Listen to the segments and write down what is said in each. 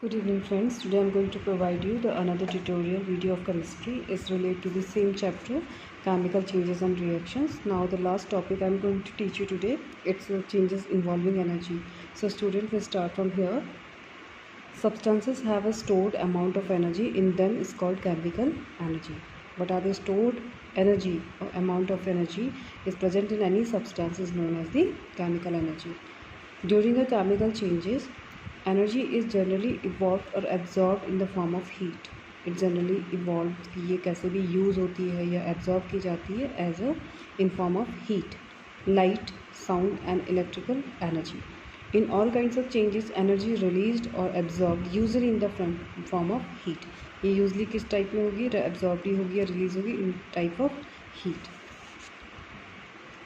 Good evening friends. Today I am going to provide you the another tutorial video of chemistry. Is related to the same chapter, chemical changes and reactions. Now the last topic I am going to teach you today, it's changes involving energy. So student, we start from here. Substances have a stored amount of energy in them is called chemical energy. What are the stored energy or amount of energy is present in any substance is known as the chemical energy. During a chemical changes, energy is generally evolved or absorbed in the form of heat. It generally evolved कि ये कैसे भी use होती है या absorb की जाती है as a in form of heat, light, sound and electrical energy. In all kinds of changes, energy released or absorbed usually in the form of heat. ये usually किस type में होगी, absorbed ही होगी या release होगी in type of heat.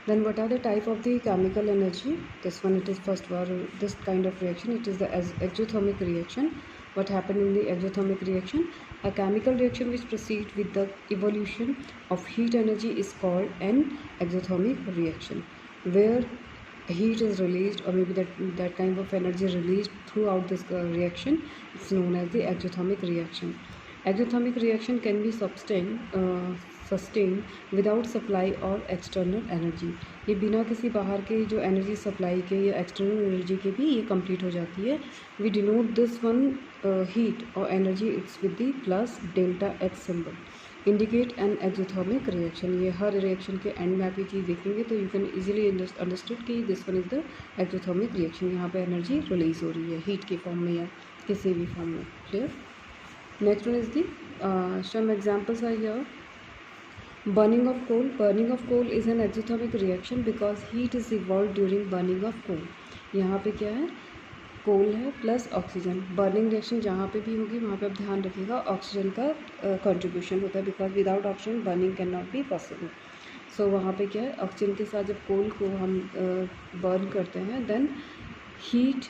Then what are the type of the chemical energy? This one, it is first one, this kind of reaction, it is the exothermic reaction. What happened in the exothermic reaction? A chemical reaction which proceeds with the evolution of heat energy is called an exothermic reaction, where heat is released or maybe that kind of energy released throughout this reaction. It's known as the exothermic reaction. Exothermic reaction can be sustained without supply और external energy. ये बिना किसी बाहर के जो energy supply के या external energy के भी ये complete हो जाती है. We denote this one heat or energy it's with the plus delta H symbol. Indicate an exothermic reaction. ये हर reaction के end में आप ये चीज़ देखेंगे तो you can easily understood कि this one is the exothermic reaction. यहाँ पे energy release हो रही है heat के form में या किसी भी form में. Clear? Next one is the some examples are here. Burning of coal. Burning of coal is an exothermic reaction because heat is evolved during burning of coal. यहाँ पे क्या है, कोल है प्लस ऑक्सीजन. बर्निंग रिएक्शन जहाँ पे भी होगी वहाँ पे आप ध्यान रखिएगा ऑक्सीजन का कंट्रीब्यूशन होता है, because without oxygen burning can not be possible. So वहाँ पे क्या है, ऑक्सीजन के साथ जब कोल को हम बर्न करते हैं then heat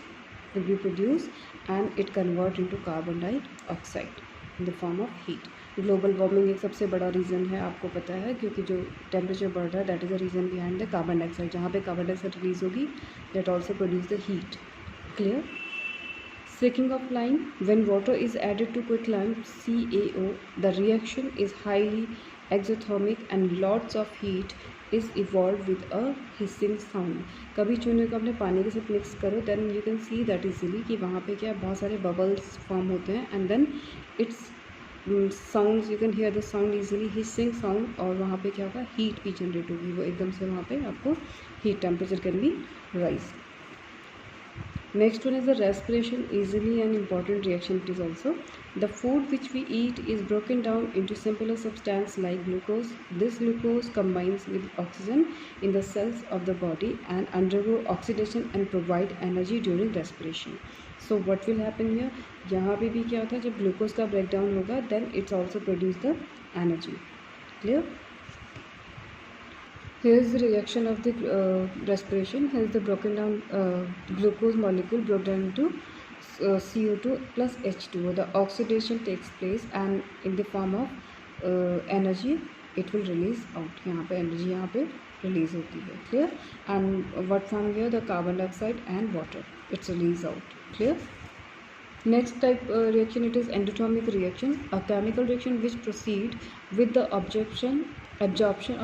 will be produced and it convert into carbon dioxide in the form of heat. Global warming एक सबसे बड़ा रीज़न है, आपको पता है, क्योंकि जो टेम्परेचर बढ़ रहा है that is a reason behind the carbon dioxide. जहाँ पे कार्बन डाइऑक्साइड रिलीज होगी that also produce the heat. Clear? Seeking of lime. When water is added to quicklime CaO, the reaction is highly exothermic and lots of heat is evolved with a hissing sound. कभी चूने को अपने पानी के साथ mix करो then you can see that easily कि वहाँ पे क्या बहुत सारे बबल्स फॉर्म होते हैं and then it's sounds you can hear the sound easily hissing sound. और वहाँ पे क्या होगा, हीट भी जनरेट होगी, वो एकदम से वहाँ पे आपको heat temperature can be rise. Next one is the respiration, easily an important reaction it is also. The food which we eat is broken down into simpler substance like glucose. This glucose combines with oxygen in the cells of the body and undergo oxidation and provide energy during respiration. So what will happen here? यहाँ पे भी क्या होता है, जब glucose का breakdown होगा then it's also produce the energy. Clear? Here is the reaction of the respiration. Here is the broken down glucose molecule broke down into CO2 plus H2O. The oxidation takes place and in the form of energy it will release out. यहाँ पे energy यहाँ पे release होती है. Clear? And what form here? The carbon dioxide and water. It's release out. Clear? Next type reaction, it is endothermic reaction. A chemical reaction which proceed with the absorption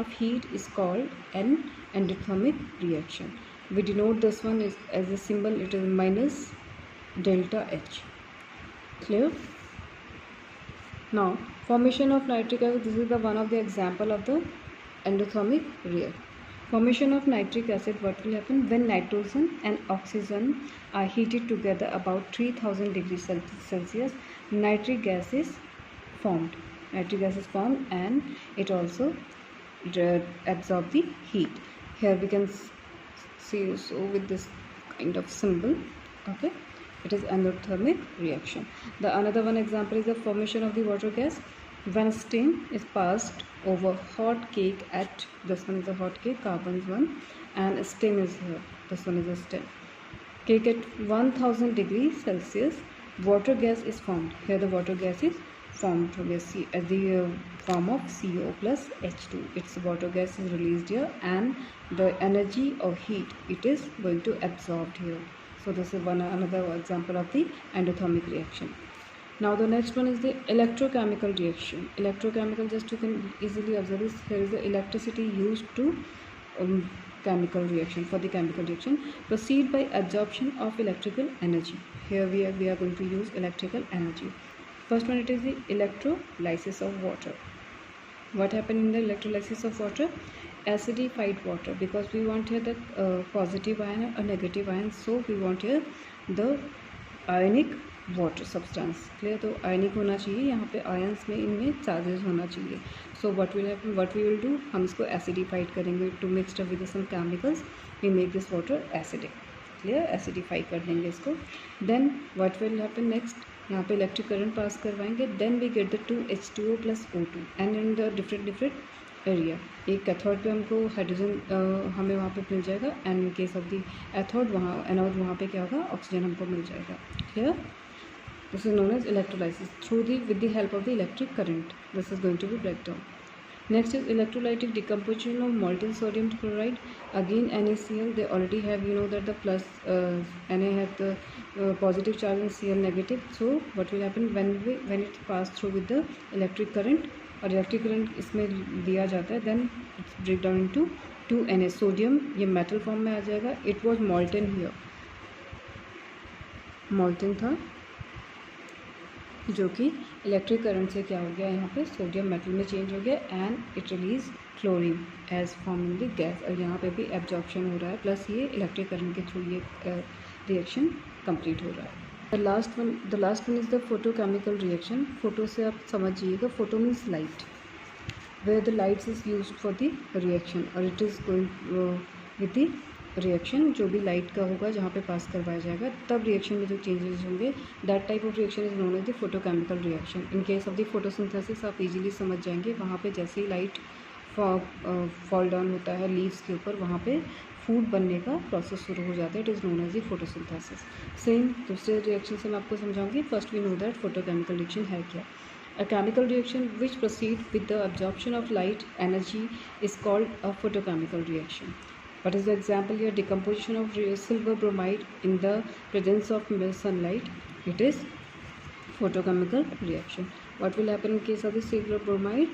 of heat is called an endothermic reaction. We denote this one as a symbol, it is minus delta H. Clear? Now formation of nitric acid. This is the one of the example of the endothermic reaction. Formation of nitric acid. What will happen when nitrogen and oxygen are heated together about 3000 degrees Celsius? Nitric gas is formed. Nitric gas is formed and it also absorb the heat. Here we can see so with this kind of symbol. Okay, it is endothermic reaction. The another one example is the formation of the water gas. When steam is passed over hot cake at, this one is a hot cake, carbon is one and steam is here, this one is a steam. Cake at 1000 degrees Celsius, water gas is formed. Here the water gas is formed from the form of CO plus H2. Its water gas is released here and the energy or heat it is going to absorb here. So this is another example of the endothermic reaction. Now the next one is the electrochemical reaction. Electrochemical, just you can easily observe this, here is the electricity used to chemical reaction. For the chemical reaction, proceed by absorption of electrical energy. Here we are going to use electrical energy. First one, it is the electrolysis of water. What happened in the electrolysis of water? Acidified water, because we want here the positive ion or negative ion, so we want here the ionic water substance. Clear? तो आयनिक होना चाहिए, यहाँ पे ions में इनमें charges होना चाहिए. So what we will do, हम इसको एसिडिफाइड करेंगे to mixed with some chemicals, we make this water acidic. Clear? Acidify कर देंगे इसको. Then what will happen next, यहाँ पे इलेक्ट्रिक करंट पास करवाएंगे. Then we get the 2H2O + O2 and in the different area. एक cathode पे हमको hydrogen हमें वहाँ पे मिल जाएगा, and in case of the anode वहाँ पे क्या होगा, ऑक्सीजन हमको मिल जाएगा. Clear? This is known as electrolysis with the help of the electric current. This is going to be breakdown. Next is electrolytic decomposition of molten sodium chloride. Again NaCl, they already have, you know that the plus Na have the positive charge and Cl negative. So what will happen when it pass through with the electric current, और electric current इसमें दिया जाता है, then it's break down into 2Na. Sodium ये metal form में आ जाएगा. It was molten here, molten था, जो कि इलेक्ट्रिक करंट से क्या हो गया, यहाँ पे सोडियम मेटल में चेंज हो गया, and it release chlorine as forming the gas. और यहाँ पे भी एब्जॉर्प्शन हो रहा है, प्लस ये इलेक्ट्रिक करंट के थ्रू ये रिएक्शन कंप्लीट हो रहा है. The last one is the photochemical reaction. Photo से आप समझिएगा, photo means light, where the lights is used for the reaction, और it is going with the reaction. जो भी लाइट का होगा जहाँ पे पास करवाया जाएगा, तब रिएक्शन में जो चेंजेस होंगे, that type of reaction is known as the photochemical reaction. In case of the photosynthesis आप इजीली समझ जाएंगे, वहाँ पे जैसे ही लाइट फॉल डाउन होता है लीव्स के ऊपर, वहाँ पे फूड बनने का प्रोसेस शुरू हो जाता है. It is known as the photosynthesis. Same दूसरे रिएक्शन से मैं आपको समझाऊंगी. First we know that photochemical reaction है क्या. A chemical reaction which proceeds with the absorption of light energy is called a photochemical reaction. What is the example here? Decomposition of silver bromide in the presence of sunlight. It is photochemical reaction. What will happen in case of the silver bromide?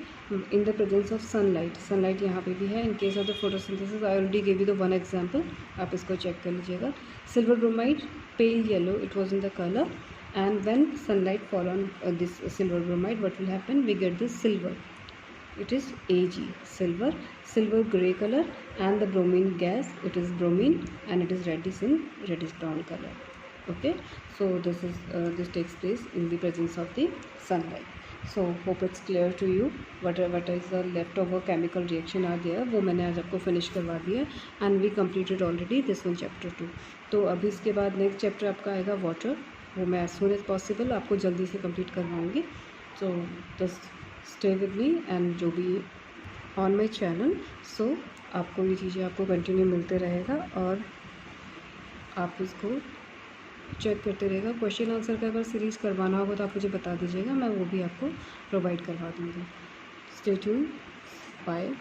In the presence of sunlight. Sunlight यहाँ पे भी है. In case of the photosynthesis, I already gave you the one example. आप इसको check कर लीजिएगा. Silver bromide, pale yellow, it was in the color. And when sunlight fall on this silver bromide, what will happen? We get the silver. It is Ag, silver gray color, and the bromine gas, it is bromine, and it is reddish brown color. Okay, so this takes place in the presence of the sunlight. So hope it's clear to you what is the leftover chemical reaction are there. वो मैंने आज आपको finish करवा दिया, and we completed already this one chapter 2. तो अभी इसके बाद नेक्स्ट चैप्टर आपका आएगा वाटर. वो मैं as soon as possible आपको जल्दी से complete करवाऊँगी. So just stay with me and जो भी ऑन माई चैनल. सो आपको ये चीज़ें आपको कंटिन्यू मिलते रहेगा, और आप इसको चेक करते रहेगा. क्वेश्चन आंसर का अगर सीरीज़ करवाना होगा तो आप मुझे बता दीजिएगा, मैं वो भी आपको प्रोवाइड करवा दूँगी. Stay tune. बाय.